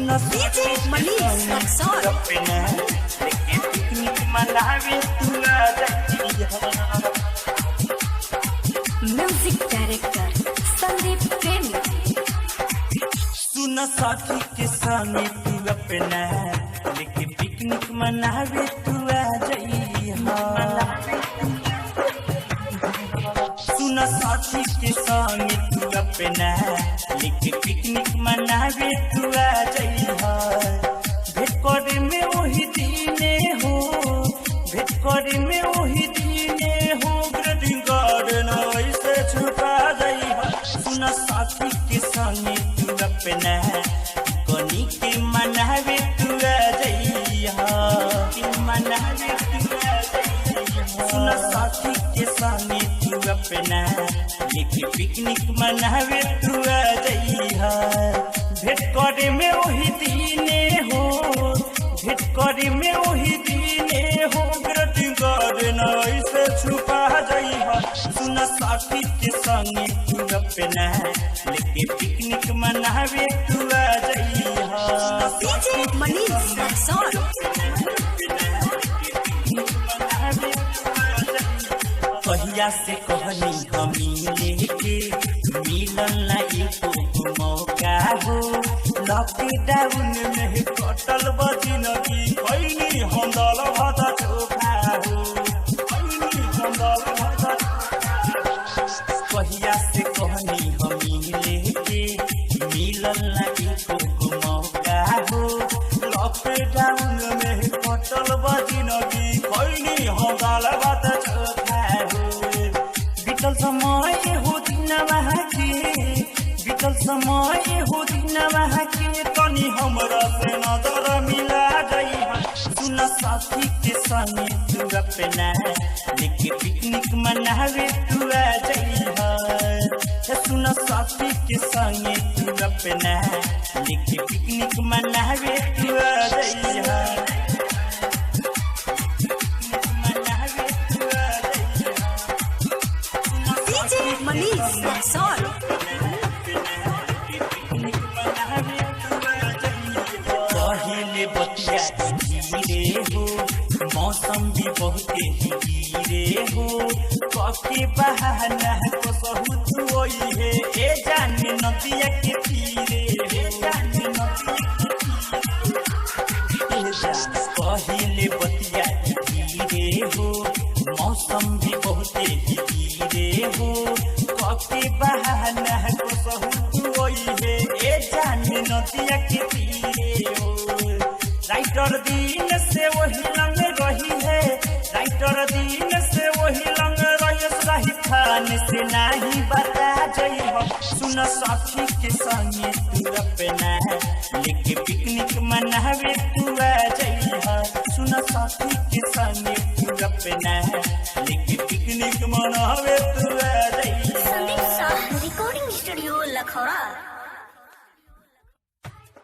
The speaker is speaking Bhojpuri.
डीजे मनीष रक्सौल अपना लेके पिकनिक मनावे तू आ जाइया। म्यूजिक डायरेक्टर संदीप प्रेमी। सुन साथी के सामने तू अपना लेके पिकनिक मनावे तू आ जाइया। सुन साथी के सामने तू अपना लेके पिकनिक मनावे तू आ जाइया। भेट करे में वही दीने हो, भेट करे में वही दीने हो, ग्रीटिंग कार्ड न ऐसे छुपा जाइया। सुन साथी के सामने तू अपना कोनी के मनावे तू आ जाइया। के मनावे तू आ जाइया। सुन साथी के सामने तू अपना लेके पिकनिक मनावे तू आ जाइया। भेट करे में वही दीने हो, भेट करे में वही दीने हो, ग्रीटिंग कार्ड न ऐसे छुपा जाइया। सुन साथी के संगे तू अपना लेके पिकनिक मनावे तू आ जाइया। डीजे मनीष रक्सौल कहिया से कहनी हमी लेके मिलन ना एको मौका हो। लॉकडाउन में कटल बजिनगी कैनी हम दाल भात चोखा हो, कैनी हम दाल भात। कहिया से कहनी हमी लेके मिलन ना एको मौका हो। लॉकडाउन में कटल बजिनगी कैनी हम दाल भात चोखा हो। बीतल समय हो दिन के, बीतल समय हो दिन के, तनी हमरा से नजर मिला जाइया। सुन साथी के संगे तू अपना लेके पिकनिक मनावे तू आ जाइया। सुन साथी के संगे तू अपना लेके पिकनिक मनावे तू आ जाइया। डीजे मनीष रक्सौल पहले बतिया धीरे हो, मौसम भी बहुत हीरे हो। कके बहाना को बहुत होई है, ए जाने नदिया के तीरे, ए जाने नदिया के तीरे। पहले बतिया धीरे हो, मौसम भी बहुत हीरे हो। कके बहाना को बहुत होई है, ए जाने नदिया के तीरे हो। राइटर दिन से वही लंग रही है, राइटर दिन से वही लंग रही, सही खान से नहीं बता जाइए। सुन साथी के संगे तू अपना लेके पिकनिक मनावे तू आ जाइया। सुन साथी के संगे तू अपना लेके पिकनिक मनावे तू आ जाइया। Sandeep recording studio Lakhaura.